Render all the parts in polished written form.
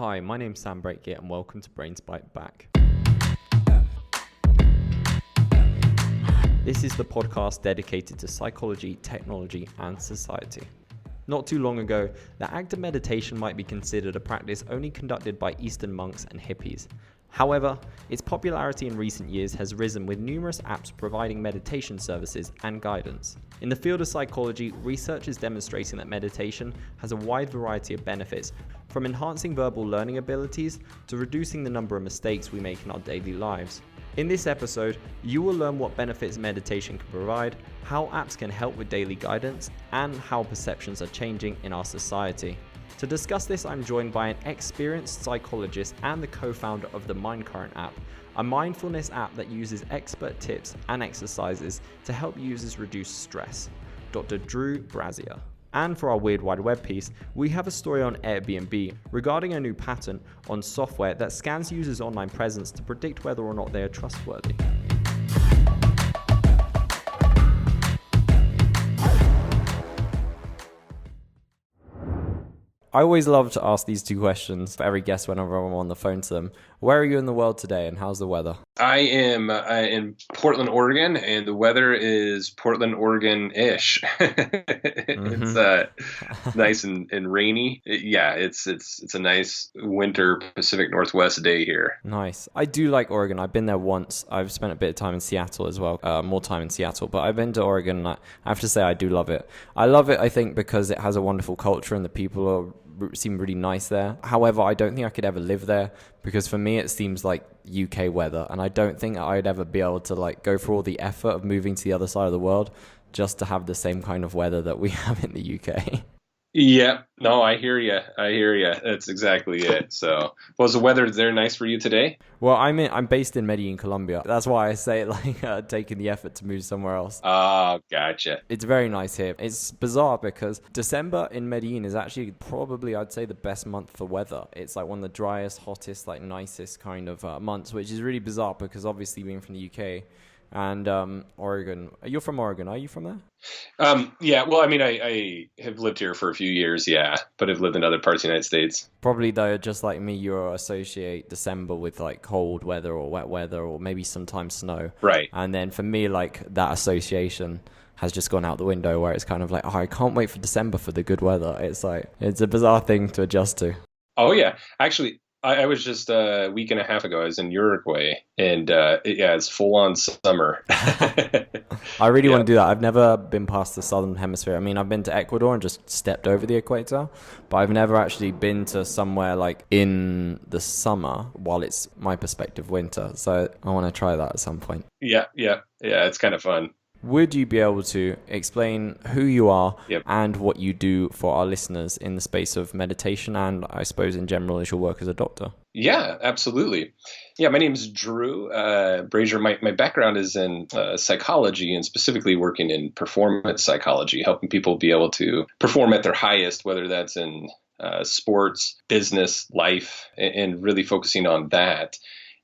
Hi, my name's Sam Brazier and welcome to Byte Back. This is the podcast dedicated to psychology, technology, and society. Not too long ago, the act of meditation might be considered a practice only conducted by Eastern monks and hippies. However, its popularity in recent years has risen with numerous apps providing meditation services and guidance. In the field of psychology, research is demonstrating that meditation has a wide variety of benefits, from enhancing verbal learning abilities to reducing the number of mistakes we make in our daily lives. In this episode, you will learn what benefits meditation can provide, how apps can help with daily guidance, and how perceptions are changing in our society. To discuss this, I'm joined by an experienced psychologist and the co-founder of the Mindcurrent app, a mindfulness app that uses expert tips and exercises to help users reduce stress, Dr. Drew Brazier. And for our Weird Wide Web piece, we have a story on Airbnb regarding a new patent on software that scans users' online presence to predict whether or not they are trustworthy. I always love to ask these two questions for every guest whenever I'm on the phone to them. Where are you in the world today and how's the weather? I am in Portland, Oregon, and the weather is Portland, Oregon-ish. It's nice and rainy. It's a nice winter Pacific Northwest day here. Nice. I do like Oregon. I've been there once. I've spent a bit of time in Seattle as well, more time in Seattle, but I've been to Oregon and I have to say I do love it. I love it, I think, because it has a wonderful culture and the people seem really nice there. However, I don't think I could ever live there because for me it seems like UK weather, and I don't think I'd ever be able to go through all the effort of moving to the other side of the world just to have the same kind of weather that we have in the UK. Yeah, no, I hear you. That's exactly it. So, was the weather there nice for you today? Well, I'm based in Medellin, Colombia. That's why I say it taking the effort to move somewhere else. Oh, gotcha. It's very nice here. It's bizarre because December in Medellin is actually probably, I'd say, the best month for weather. It's one of the driest, hottest, nicest kind of months, which is really bizarre because obviously being from the UK and Oregon. You're from Oregon. Are you from there? Yeah, well, I mean, I have lived here for a few years, yeah, but I've lived in other parts of the United States. Probably, though, just like me, you associate December with cold weather or wet weather or maybe sometimes snow. Right. And then for me, that association has just gone out the window where it's kind of I can't wait for December for the good weather. It's it's a bizarre thing to adjust to. Oh, yeah. Actually, I was just a week and a half ago. I was in Uruguay, and it's full on summer. I really want to do that. I've never been past the southern hemisphere. I mean, I've been to Ecuador and just stepped over the equator, but I've never actually been to somewhere in the summer while it's my perspective winter. So I want to try that at some point. Yeah. It's kind of fun. Would you be able to explain who you are Yep. and what you do for our listeners in the space of meditation and I suppose in general as your work as a doctor? Yeah, absolutely. Yeah, my name is Drew Brazier. My background is in psychology and specifically working in performance psychology, helping people be able to perform at their highest, whether that's in sports, business, life, and really focusing on that.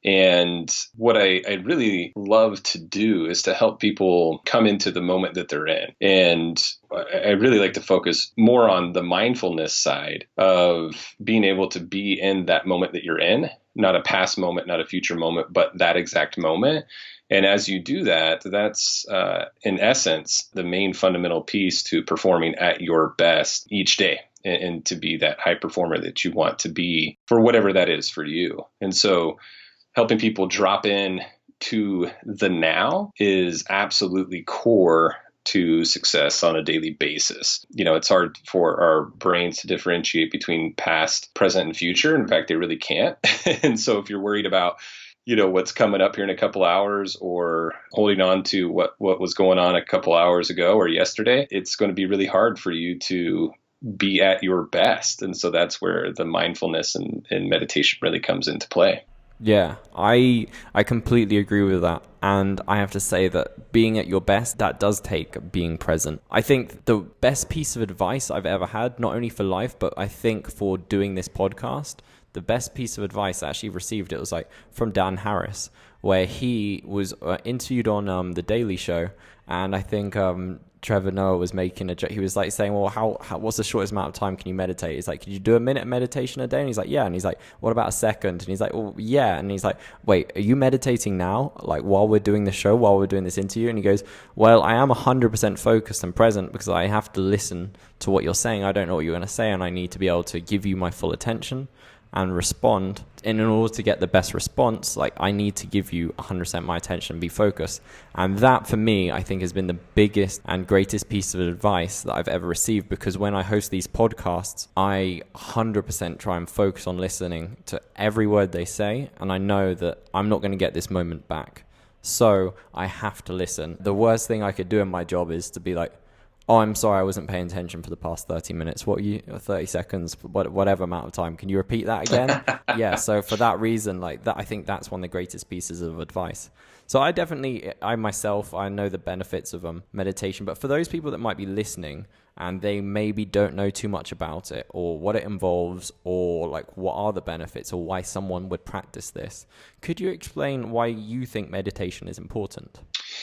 And what I really love to do is to help people come into the moment that they're in. And I really like to focus more on the mindfulness side of being able to be in that moment that you're in, not a past moment, not a future moment, but that exact moment. And as you do that, that's in essence the main fundamental piece to performing at your best each day and to be that high performer that you want to be for whatever that is for you. And so helping people drop in to the now is absolutely core to success on a daily basis. It's hard for our brains to differentiate between past, present, and future. In fact, they really can't. And so if you're worried about, what's coming up here in a couple hours or holding on to what was going on a couple hours ago or yesterday, it's going to be really hard for you to be at your best. And so that's where the mindfulness and meditation really comes into play. Yeah, I completely agree with that. And I have to say that being at your best, that does take being present. I think the best piece of advice I've ever had, not only for life, but I think for doing this podcast, the best piece of advice I actually received, it was like from Dan Harris, where he was interviewed on The Daily Show. And I think Trevor Noah was making a joke. He was like saying, well, how what's the shortest amount of time can you meditate? He's like, could you do a minute meditation a day? And he's like, yeah. And he's like, what about a second? And he's like, well, yeah. And he's like, wait, are you meditating now? Like while we're doing the show, while we're doing this interview? And he goes, well, I am 100% focused and present because I have to listen to what you're saying. I don't know what you're going to say. And I need to be able to give you my full attention and respond. And in order to get the best response, like I need to give you 100% my attention and be focused. And that for me, I think has been the biggest and greatest piece of advice that I've ever received, because when I host these podcasts, I 100% try and focus on listening to every word they say. And I know that I'm not going to get this moment back. So I have to listen. The worst thing I could do in my job is to be like, oh, I'm sorry, I wasn't paying attention for the past 30 minutes. What you, 30 seconds, whatever amount of time. Can you repeat that again? Yeah, so for that reason, like that, I think that's one of the greatest pieces of advice. So I myself, I know the benefits of meditation, but for those people that might be listening and they maybe don't know too much about it or what it involves or like what are the benefits or why someone would practice this, could you explain why you think meditation is important?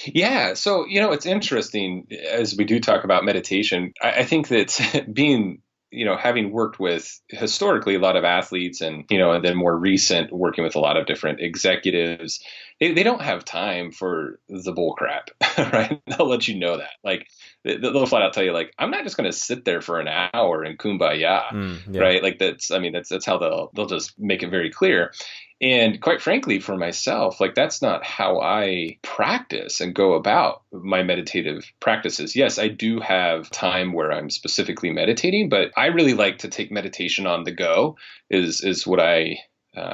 Yeah. So, it's interesting as we do talk about meditation. I think that being, having worked with historically a lot of athletes and then more recent working with a lot of different executives, they don't have time for the bull crap, right? They'll let you know that. Like they'll flat out tell you like, I'm not just going to sit there for an hour and kumbaya, right? Like that's how they'll just make it very clear. And quite frankly, for myself, like that's not how I practice and go about my meditative practices. Yes, I do have time where I'm specifically meditating, but I really like to take meditation on the go is what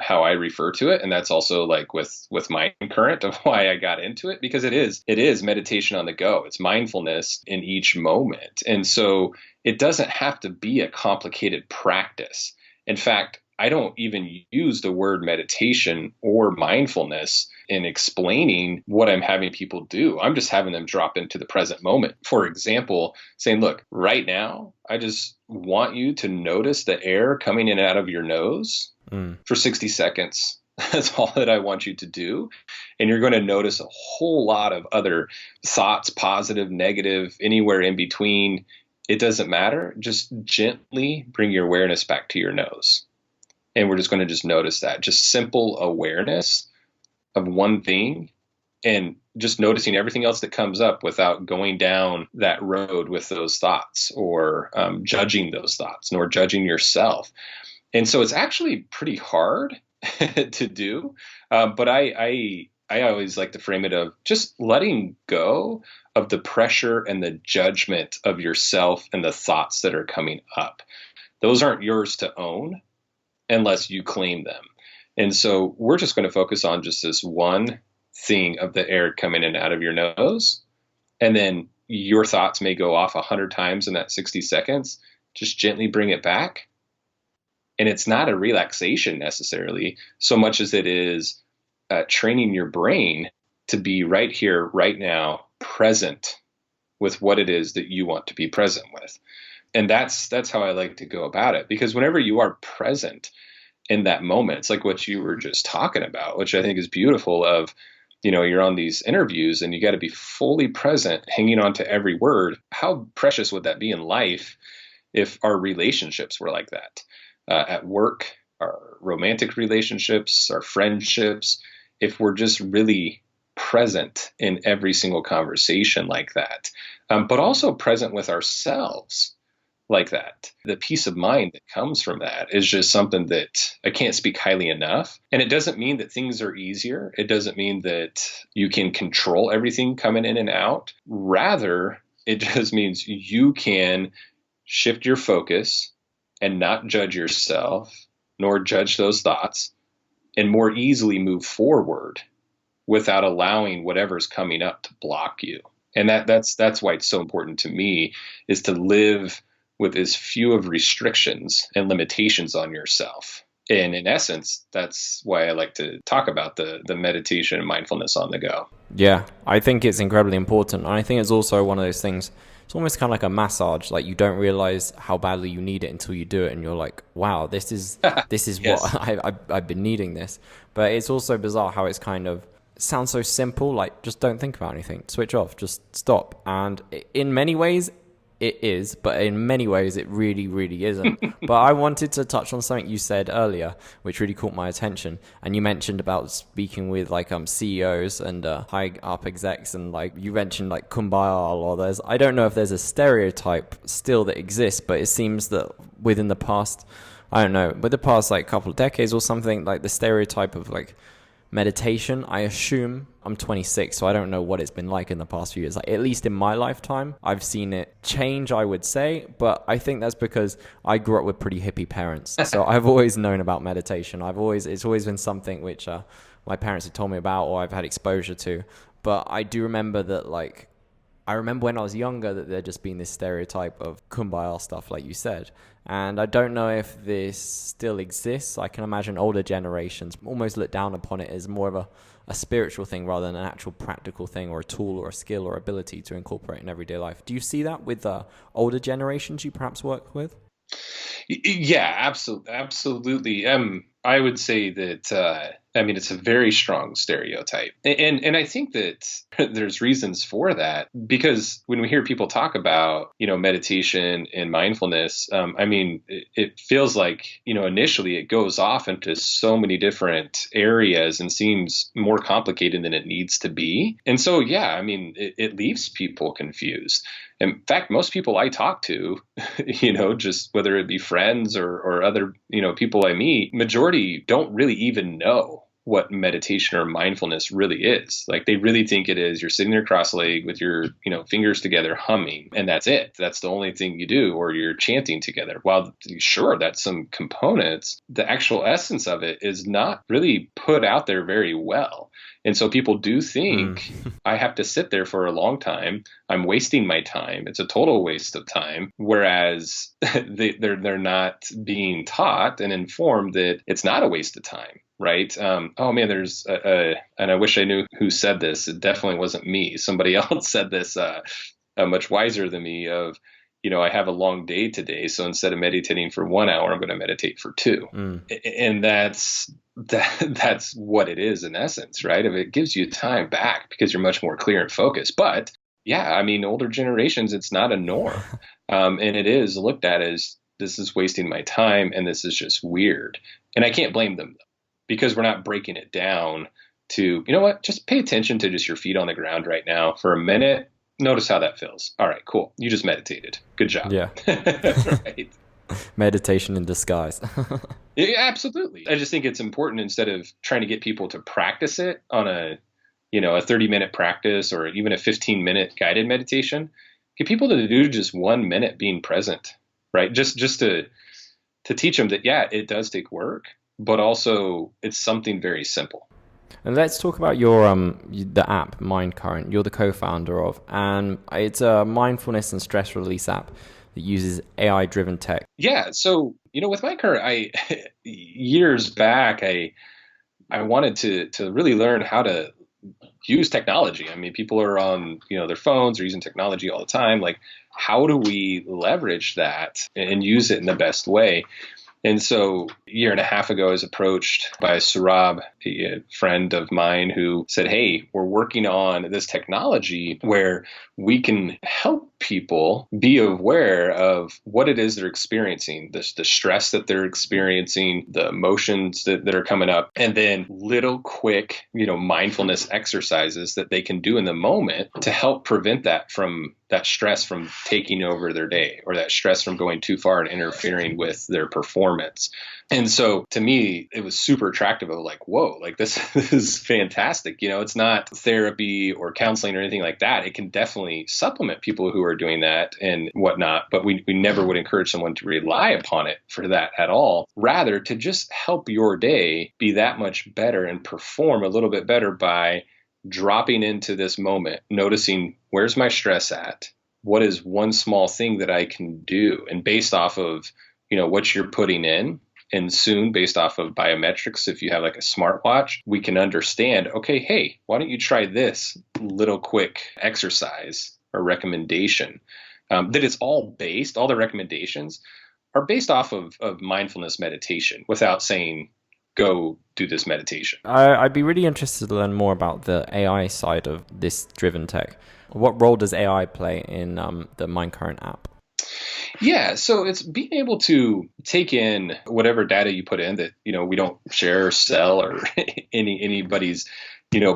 how I refer to it. And that's also like with Mindcurrent of why I got into it, because it is meditation on the go. It's mindfulness in each moment. And so it doesn't have to be a complicated practice. In fact, I don't even use the word meditation or mindfulness in explaining what I'm having people do. I'm just having them drop into the present moment. For example, saying, look, right now, I just want you to notice the air coming in and out of your nose for 60 seconds. That's all that I want you to do. And you're going to notice a whole lot of other thoughts, positive, negative, anywhere in between. It doesn't matter. Just gently bring your awareness back to your nose. And we're just going to just notice that, just simple awareness of one thing and just noticing everything else that comes up without going down that road with those thoughts or judging those thoughts, nor judging yourself. And so it's actually pretty hard to do. But I always like to frame it of just letting go of the pressure and the judgment of yourself and the thoughts that are coming up. Those aren't yours to own unless you claim them. And so we're just going to focus on just this one thing of the air coming in and out of your nose. And then your thoughts may go off 100 times in that 60 seconds. Just gently bring it back. And it's not a relaxation necessarily so much as it is training your brain to be right here, right now, present with what it is that you want to be present with. And that's how I like to go about it, because whenever you are present in that moment, it's like what you were just talking about, which I think is beautiful of, you're on these interviews and you got to be fully present, hanging on to every word. How precious would that be in life if our relationships were like that? At work, our romantic relationships, our friendships, if we're just really present in every single conversation like that, but also present with ourselves like that. The peace of mind that comes from that is just something that I can't speak highly enough. And it doesn't mean that things are easier. It doesn't mean that you can control everything coming in and out. Rather, it just means you can shift your focus and not judge yourself, nor judge those thoughts, and more easily move forward without allowing whatever's coming up to block you. And that's why it's so important to me, is to live with as few of restrictions and limitations on yourself And in essence, that's why I like to talk about the meditation and mindfulness on the go. Yeah, I think it's incredibly important. And I think it's also one of those things, it's almost kind of like a massage. Like you don't realize how badly you need it until you do it. And you're like, wow, this is Yes. what I've been needing this. But it's also bizarre how it's kind of sounds so simple. Like just don't think about anything, switch off, just stop. And in many ways, it is, but in many ways it really, really isn't. But I wanted to touch on something you said earlier, which really caught my attention. And you mentioned about speaking with like CEOs and high up execs, and like you mentioned like kumbaya, or I don't know if there's a stereotype still that exists, but it seems that within the past, I don't know, with the past like couple of decades or something, like the stereotype of like meditation, I assume, I'm 26, so I don't know what it's been like in the past few years. Like, at least in my lifetime, I've seen it change, I would say. But I think that's because I grew up with pretty hippie parents. So I've always known about meditation. It's always been something which my parents had told me about or I've had exposure to. But I do remember that, like, I remember when I was younger that there'd just been this stereotype of kumbaya stuff, like you said. And I don't know if this still exists. I can imagine older generations almost look down upon it as more of a spiritual thing rather than an actual practical thing or a tool or a skill or ability to incorporate in everyday life. Do you see that with older generations you perhaps work with? Yeah, absolutely. I would say that, it's a very strong stereotype. And I think that there's reasons for that, because when we hear people talk about, meditation and mindfulness, it feels like, initially it goes off into so many different areas and seems more complicated than it needs to be. And so, yeah, it leaves people confused. In fact, most people I talk to, just whether it be friends or other, people I meet, majority don't really even know what meditation or mindfulness really is. Like they really think it is you're sitting there cross-legged with your, fingers together humming, and that's it. That's the only thing you do, or you're chanting together. While sure, that's some components, the actual essence of it is not really put out there very well. And so people do think I have to sit there for a long time. I'm wasting my time. It's a total waste of time. Whereas they're not being taught and informed that it's not a waste of time. Right. Oh, man, there's and I wish I knew who said this. It definitely wasn't me. Somebody else said this much wiser than me of, I have a long day today. So instead of meditating for 1 hour, I'm going to meditate for 2. And that's what it is in essence. Right. If it gives you time back because you're much more clear and focused. But yeah, older generations, it's not a norm. And it is looked at as this is wasting my time and this is just weird. And I can't blame them, because we're not breaking it down to, just pay attention to just your feet on the ground right now for a minute. Notice how that feels. All right, cool. You just meditated. Good job. Yeah. Right. Meditation in disguise. Yeah, absolutely. I just think it's important, instead of trying to get people to practice it on a 30-minute practice or even a 15-minute guided meditation, get people to do just 1 minute being present, right? Just to teach them that, yeah, it does take work, but also it's something very simple. And let's talk about your the app Mindcurrent. You're the co-founder of, and it's a mindfulness and stress release app that uses AI-driven tech. Yeah. So with Mindcurrent, years back, I wanted to really learn how to use technology. People are on their phones or using technology all the time. Like, how do we leverage that and use it in the best way? And so a year and a half ago, I was approached by Sociable, a friend of mine, who said, hey, we're working on this technology where we can help people be aware of what it is they're experiencing, the stress that they're experiencing, the emotions that are coming up, and then little quick, mindfulness exercises that they can do in the moment to help prevent that stress from taking over their day, or that stress from going too far and interfering with their performance. And so to me, it was super attractive. I was like, whoa, like this is fantastic. It's not therapy or counseling or anything like that. It can definitely supplement people who are doing that and whatnot. But we never would encourage someone to rely upon it for that at all. Rather, to just help your day be that much better and perform a little bit better by dropping into this moment, noticing where's my stress at? What is one small thing that I can do? And based off of, what you're putting in, And soon, based off of biometrics, if you have like a smartwatch, we can understand, okay, hey, why don't you try this little quick exercise or recommendation? That it's all the recommendations are based off of mindfulness meditation without saying, go do this meditation. I'd be really interested to learn more about the AI side of this driven tech. What role does AI play in the Mindcurrent app? Yeah, so it's being able to take in whatever data you put in that, we don't share or sell or anybody's,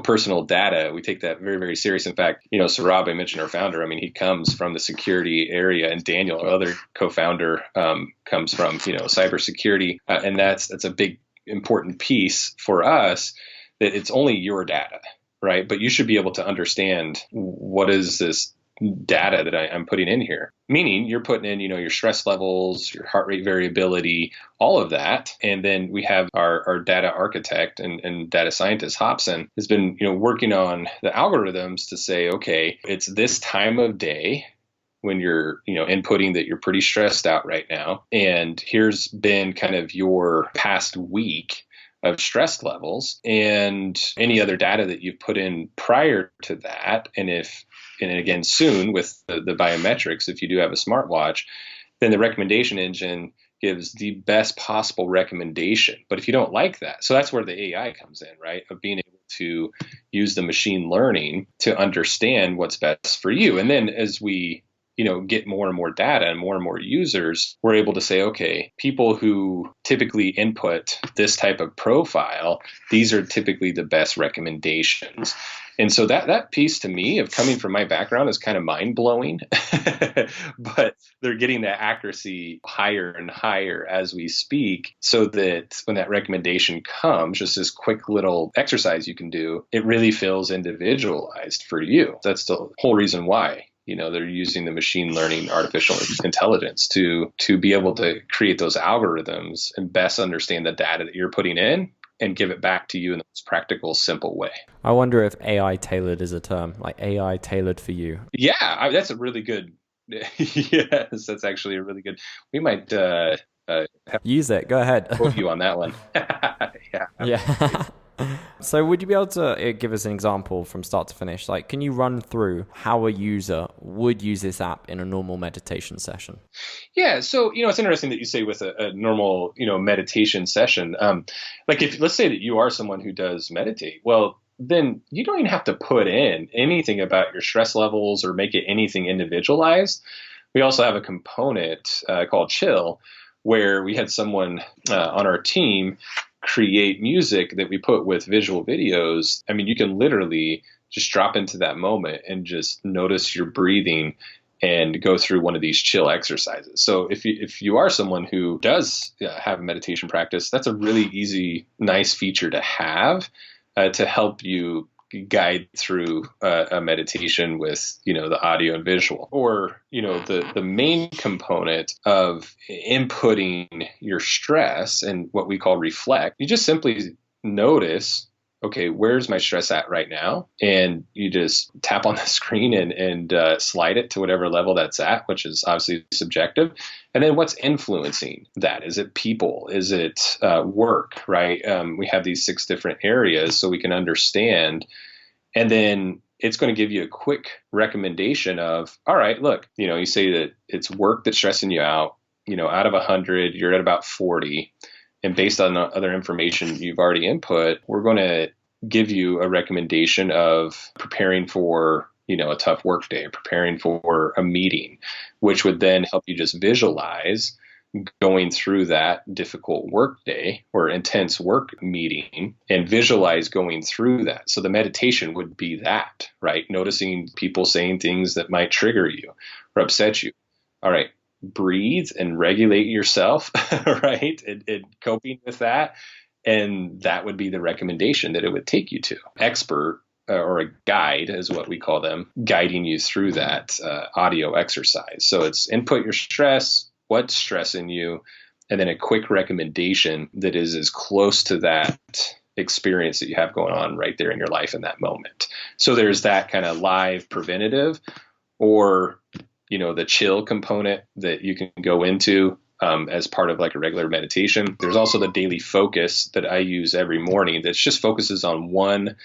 personal data. We take that very, very serious. In fact, Sarab, I mentioned our founder. I mean, he comes from the security area, and Daniel, our other co-founder, comes from, cybersecurity. And that's a big, important piece for us, that it's only your data, right? But you should be able to understand, what is this data that I'm putting in here? Meaning you're putting in, your stress levels, your heart rate variability, all of that. And then we have our data architect and data scientist, Hobson, has been, working on the algorithms to say, okay, it's this time of day when you're, inputting that you're pretty stressed out right now. And here's been kind of your past week of stress levels and any other data that you've put in prior to that. And again, soon with the biometrics, if you do have a smartwatch, then the recommendation engine gives the best possible recommendation. But if you don't like that, so that's where the AI comes in, right? Of being able to use the machine learning to understand what's best for you. And then as we get more and more data and more users, we're able to say, okay, people who typically input this type of profile, these are typically the best recommendations. And so that piece to me of coming from my background is kind of mind blowing, but they're getting that accuracy higher and higher as we speak, so that when that recommendation comes, just this quick little exercise you can do, it really feels individualized for you. That's the whole reason why they're using the machine learning, artificial intelligence to be able to create those algorithms and best understand the data that you're putting in and give it back to you in the most practical, simple way. I wonder if AI tailored is a term, like AI tailored for you. Yeah, that's a really good. Yes, that's actually a really good. We might use it. Go ahead. Quote you on that one. Yeah. So would you be able to give us an example from start to finish? Like, can you run through how a user would use this app in a normal meditation session? Yeah. So, it's interesting that you say with a normal, meditation session, like let's say that you are someone who does meditate, well, then you don't even have to put in anything about your stress levels or make it anything individualized. We also have a component called Chill, where we had someone on our team create music that we put with visual videos. I mean, you can literally just drop into that moment and just notice your breathing and go through one of these chill exercises. So if you are someone who does have a meditation practice, that's a really easy, nice feature to have to help you guide through a meditation with, the audio and visual. Or, the main component of inputting your stress and what we call reflect, you just simply notice, okay, where's my stress at right now? And you just tap on the screen and slide it to whatever level that's at, which is obviously subjective. And then what's influencing that? Is it people? Is it work, right? We have these 6 different areas so we can understand. And then it's going to give you a quick recommendation of, all right, look, you say that it's work that's stressing you out, out of 100, you're at about 40. And based on the other information you've already input, we're going to give you a recommendation of preparing for, a tough work day, or preparing for a meeting, which would then help you just visualize going through that difficult work day or intense work meeting and visualize going through that. So the meditation would be that, right? Noticing people saying things that might trigger you or upset you. All right, breathe and regulate yourself, right? And coping with that. And that would be the recommendation that it would take you to. Expert or a guide is what we call them, guiding you through that audio exercise. So it's input your stress, what's stressing you, and then a quick recommendation that is as close to that experience that you have going on right there in your life in that moment. So there's that kind of live preventative, or the chill component that you can go into as part of like a regular meditation. There's also the daily focus that I use every morning that just focuses on one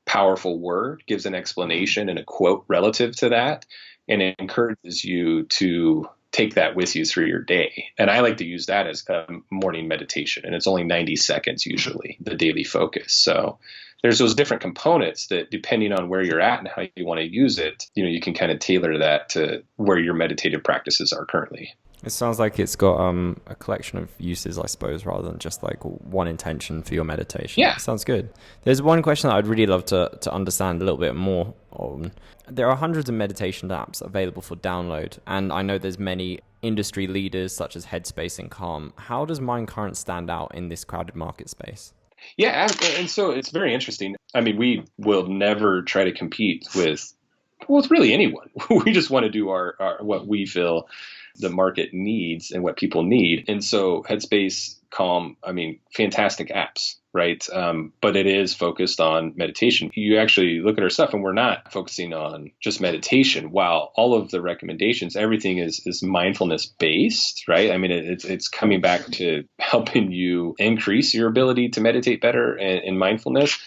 powerful word, gives an explanation and a quote relative to that, and it encourages you to take that with you through your day. And I like to use that as a morning meditation, and it's only 90 seconds usually, the daily focus. So there's those different components that, depending on where you're at and how you want to use it, you can kind of tailor that to where your meditative practices are currently. It sounds like it's got a collection of uses, I suppose, rather than just like one intention for your meditation. Yeah. Sounds good. There's one question that I'd really love to understand a little bit more on. There are hundreds of meditation apps available for download, and I know there's many industry leaders such as Headspace and Calm. How does Mindcurrent stand out in this crowded market space? Yeah, and so it's very interesting. I mean, we will never try to compete with really anyone. We just want to do our what we feel the market needs and what people need. And so Headspace, Calm, I mean, fantastic apps, right? But it is focused on meditation. You actually look at our stuff and we're not focusing on just meditation, while all of the recommendations, everything is mindfulness based, right? I mean, it's coming back to helping you increase your ability to meditate better in mindfulness.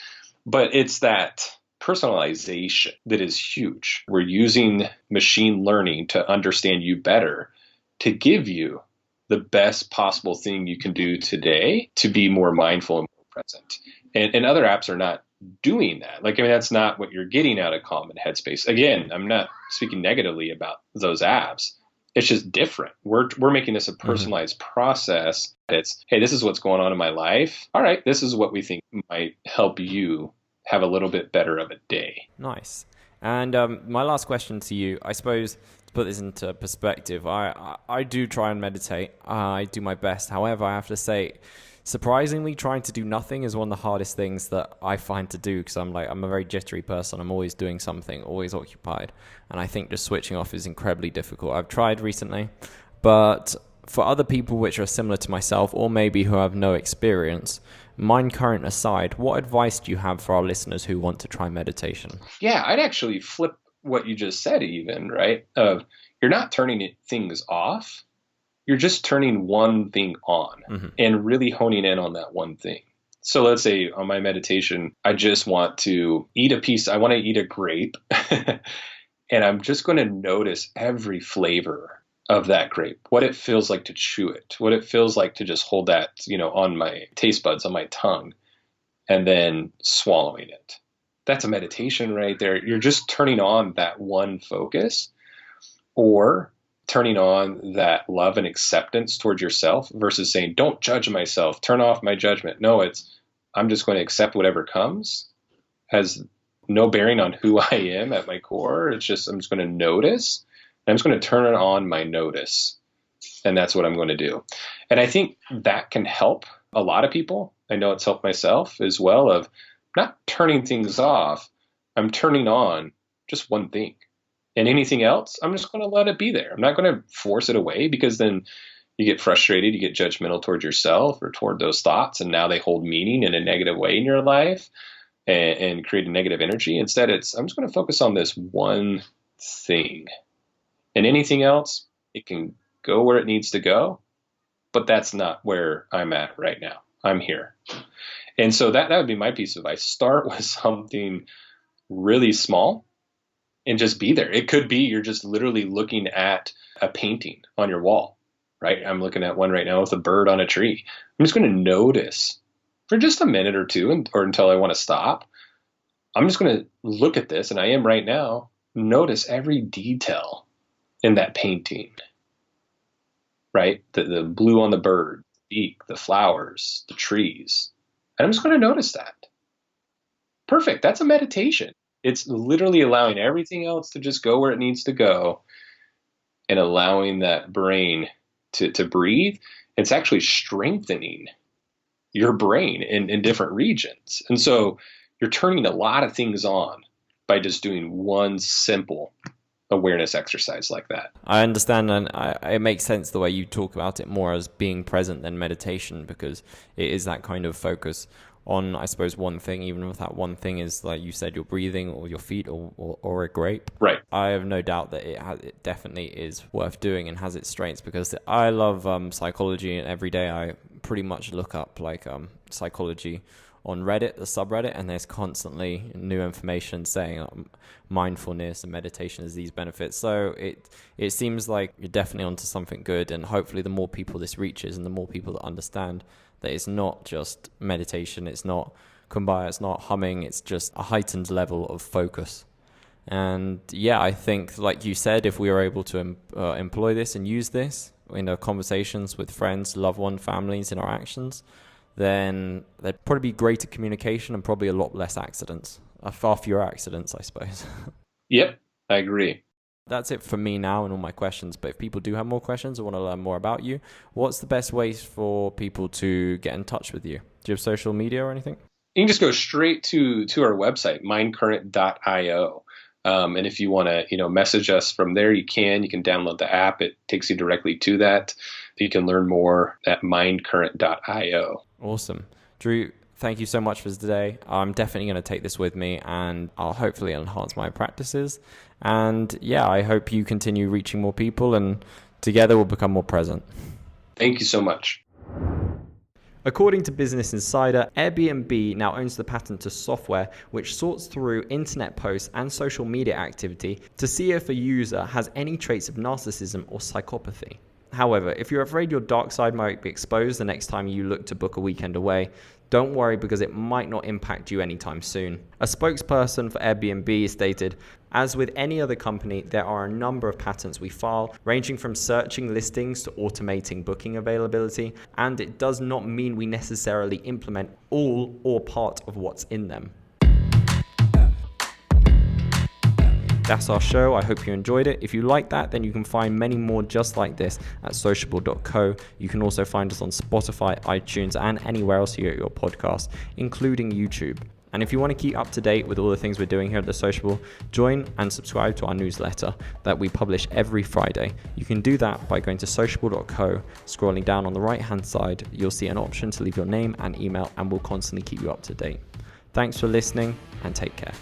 But it's that personalization that is huge. We're using machine learning to understand you better, to give you the best possible thing you can do today to be more mindful and more present. And other apps are not doing that. Like, I mean, that's not what you're getting out of Calm and Headspace. Again, I'm not speaking negatively about those apps. It's just different. We're making this a personalized process. It's, hey, this is what's going on in my life. All right, this is what we think might help you have a little bit better of a day. Nice. And my last question to you, I suppose, to put this into perspective, I do try and meditate. I do my best. However, I have to say, surprisingly, trying to do nothing is one of the hardest things that I find to do, because I'm a very jittery person. I'm always doing something, always occupied. And I think just switching off is incredibly difficult. I've tried recently, but for other people which are similar to myself, or maybe who have no experience, Mindcurrent aside, what advice do you have for our listeners who want to try meditation? Yeah, I'd actually flip what you just said even, right? You're not turning things off. You're just turning one thing on and really honing in on that one thing. So let's say on my meditation, I just want to eat I want to eat a grape and I'm just going to notice every flavor of that grape, what it feels like to chew it, what it feels like to just hold that, on my taste buds, on my tongue, and then swallowing it. That's a meditation right there. You're just turning on that one focus, or turning on that love and acceptance towards yourself versus saying, don't judge myself, turn off my judgment. No, I'm just going to accept whatever comes, has no bearing on who I am at my core. It's just, I'm just going to notice. I'm just going to turn on my notice, and that's what I'm going to do. And I think that can help a lot of people. I know it's helped myself as well, of not turning things off. I'm turning on just one thing, and anything else, I'm just going to let it be there. I'm not going to force it away, because then you get frustrated, you get judgmental towards yourself or toward those thoughts, and now they hold meaning in a negative way in your life and create a negative energy. Instead, I'm just going to focus on this one thing. And anything else, it can go where it needs to go, but that's not where I'm at right now. I'm here. And so that would be my piece of advice. Start with something really small and just be there. It could be you're just literally looking at a painting on your wall, right? I'm looking at one right now with a bird on a tree. I'm just going to notice for just a minute or two, or until I want to stop. I'm just going to look at this, and I am right now, notice every detail in that painting, right? The blue on the bird, the beak, the flowers, the trees. And I'm just going to notice that. Perfect. That's a meditation. It's literally allowing everything else to just go where it needs to go and allowing that brain to breathe. It's actually strengthening your brain in different regions. And so you're turning a lot of things on by just doing one simple awareness exercise like that. I understand, and it makes sense the way you talk about it more as being present than meditation, because it is that kind of focus on, I suppose, one thing, even if that one thing is, like you said, your breathing or your feet or a grape. Right. I have no doubt that it definitely is worth doing and has its strengths, because I love psychology, and every day I pretty much look up like psychology on Reddit, the subreddit, and there's constantly new information saying mindfulness and meditation has these benefits. So it seems like you're definitely onto something good, and hopefully the more people this reaches and the more people that understand that it's not just meditation, it's not kumbaya, it's not humming, it's just a heightened level of focus. And yeah, I think, like you said, if we are able to employ this and use this in our conversations with friends, loved ones, families, in our actions, then there'd probably be greater communication and probably a lot less accidents. Far fewer accidents, I suppose. Yep, I agree. That's it for me now and all my questions. But if people do have more questions or want to learn more about you, what's the best ways for people to get in touch with you? Do you have social media or anything? You can just go straight to our website, mindcurrent.io. And if you want to, message us from there, you can download the app. It takes you directly to that. You can learn more at mindcurrent.io. Awesome. Drew, thank you so much for today. I'm definitely going to take this with me, and I'll hopefully enhance my practices. And yeah, I hope you continue reaching more people, and together we'll become more present. Thank you so much. According to Business Insider, Airbnb now owns the patent to software which sorts through internet posts and social media activity to see if a user has any traits of narcissism or psychopathy. However, if you're afraid your dark side might be exposed the next time you look to book a weekend away, don't worry, because it might not impact you anytime soon. A spokesperson for Airbnb stated, "As with any other company, there are a number of patents we file, ranging from searching listings to automating booking availability, and it does not mean we necessarily implement all or part of what's in them." That's our show. I hope you enjoyed it. If you like that, then you can find many more just like this at sociable.co. You can also find us on Spotify, iTunes, and anywhere else you get your podcast, including YouTube. And if you want to keep up to date with all the things we're doing here at The Sociable, join and subscribe to our newsletter that we publish every Friday. You can do that by going to sociable.co. Scrolling down on the right-hand side, you'll see an option to leave your name and email, and we'll constantly keep you up to date. Thanks for listening, and take care.